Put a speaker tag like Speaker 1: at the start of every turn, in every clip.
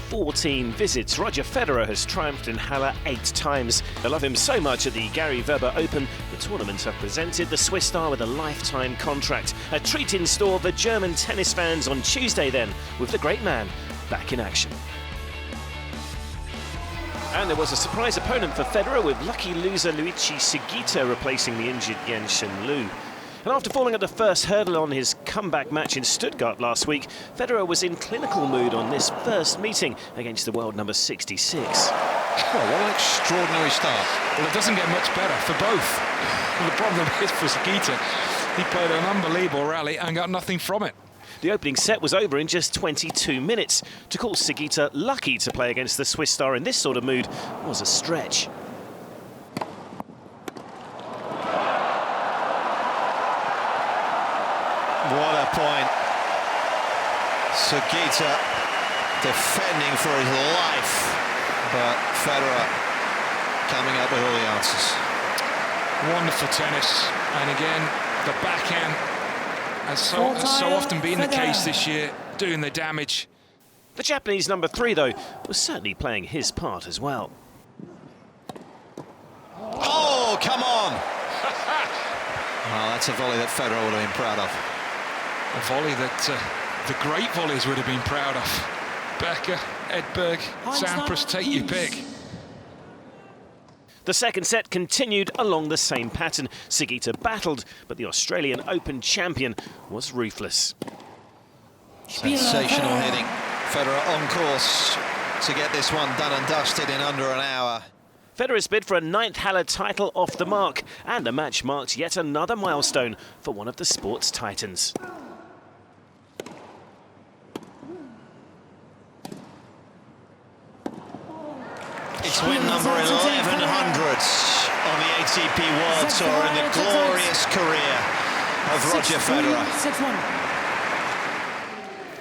Speaker 1: 14 visits, Roger Federer has triumphed in Halle 8 times. I love him so much at the Gerry Weber Open. The tournament have presented the Swiss star with a lifetime contract. A treat in store for German tennis fans on Tuesday then, with the great man back in action. And there was a surprise opponent for Federer, with lucky loser Luigi Sugita replacing the injured Yen-Shen Liu. And after falling at the first hurdle on his comeback match in Stuttgart last week, Federer was in clinical mood on this first meeting against the world number 66.
Speaker 2: Well, what an extraordinary start. Well, it doesn't get much better for both. Well, the problem is for Sugita, he played an unbelievable rally and got nothing from it.
Speaker 1: The opening set was over in just 22 minutes. To call Sugita lucky to play against the Swiss star in this sort of mood was a stretch.
Speaker 3: What a point. Sugita defending for his life, but Federer coming up with all the answers.
Speaker 2: Wonderful tennis, and again, the backhand has so often been the case this year, doing the damage.
Speaker 1: The Japanese number 3, though, was certainly playing his part as well.
Speaker 3: Oh, come on! Well, that's a volley that Federer would have been proud of.
Speaker 2: A volley that the great volleys would have been proud of. Becker, Edberg, Sampras, take your pick.
Speaker 1: The second set continued along the same pattern. Sugita battled, but the Australian Open champion was ruthless.
Speaker 3: Sensational hitting. Federer on course to get this one done and dusted in under an hour.
Speaker 1: Federer's bid for a 9th Halle title off the mark, and the match marked yet another milestone for one of the sport's titans.
Speaker 3: It's win number 1100 on the ATP World Tour in the glorious career of Roger Federer.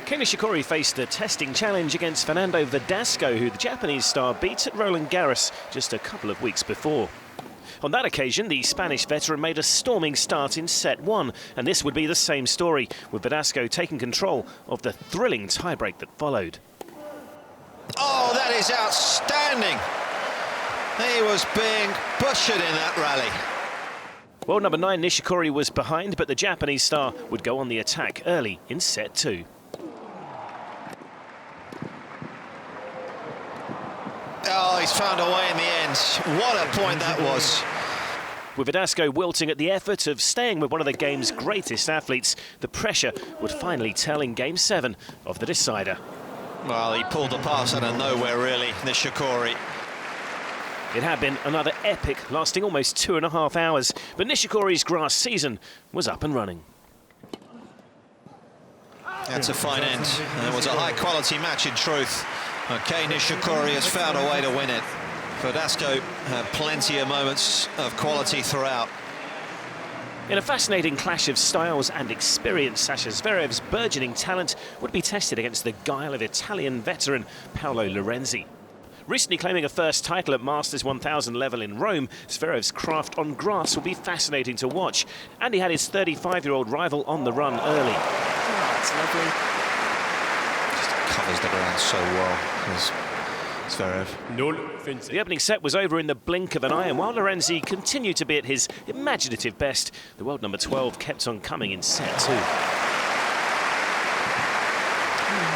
Speaker 1: Kei Nishikori faced a testing challenge against Fernando Verdasco, who the Japanese star beat at Roland Garros just a couple of weeks before. On that occasion, the Spanish veteran made a storming start in set 1, and this would be the same story, with Verdasco taking control of the thrilling tiebreak that followed.
Speaker 3: Oh, that is outstanding. He was being butchered in that rally.
Speaker 1: World number 9 Nishikori was behind, but the Japanese star would go on the attack early in set 2.
Speaker 3: Oh, he's found a way in the end. What a point that was.
Speaker 1: With Verdasco wilting at the effort of staying with one of the game's greatest athletes, the pressure would finally tell in Game 7 of the decider.
Speaker 3: Well, he pulled the pass out of nowhere, really, Nishikori.
Speaker 1: It had been another epic, lasting almost 2.5 hours, but Nishikori's grass season was up and running.
Speaker 3: That's a fine end. And it was a high-quality match, in truth. Kei Nishikori has found a way to win it. Verdasco had plenty of moments of quality throughout.
Speaker 1: In a fascinating clash of styles and experience, Sasha Zverev's burgeoning talent would be tested against the guile of Italian veteran Paolo Lorenzi. Recently claiming a first title at Masters 1000 level in Rome, Zverev's craft on grass will be fascinating to watch, and he had his 35-year-old rival on the run early.
Speaker 3: Oh, that's lovely. Just covers the ground so well, Zverev.
Speaker 1: The opening set was over in the blink of an eye, and while Lorenzi continued to be at his imaginative best, the world number 12 kept on coming in set 2.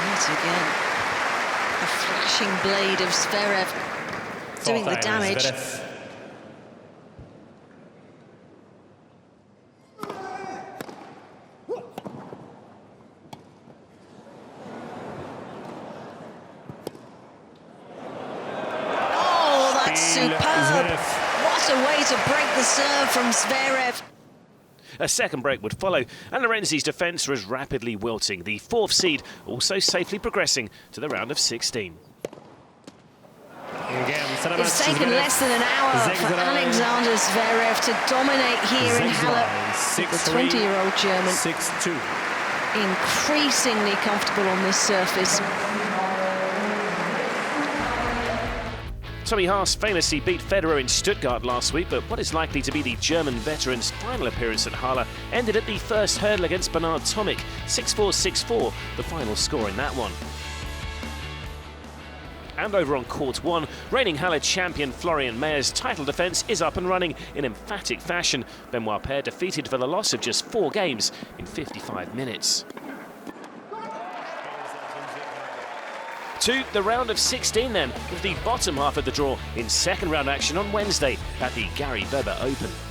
Speaker 4: Yet again. The flashing blade of Zverev doing the damage. Oh, that's superb. What a way to break the serve from Zverev.
Speaker 1: A second break would follow, and Lorenzi's defence was rapidly wilting. The 4th seed also safely progressing to the round of 16.
Speaker 4: It's taken less than an hour for Alexander Zverev to dominate here in Halle. The 20-year-old German,
Speaker 5: 6-2.
Speaker 4: increasingly comfortable on this surface.
Speaker 1: Tommy Haas famously beat Federer in Stuttgart last week, but what is likely to be the German veteran's final appearance at Halle ended at the first hurdle against Bernard Tomic, 6-4, 6-4, the final score in that one. And over on court 1, reigning Halle champion Florian Mayer's title defence is up and running in emphatic fashion. Benoit Paire defeated for the loss of just 4 games in 55 minutes. To the round of 16 then, with the bottom half of the draw in second round action on Wednesday at the Gerry Weber Open.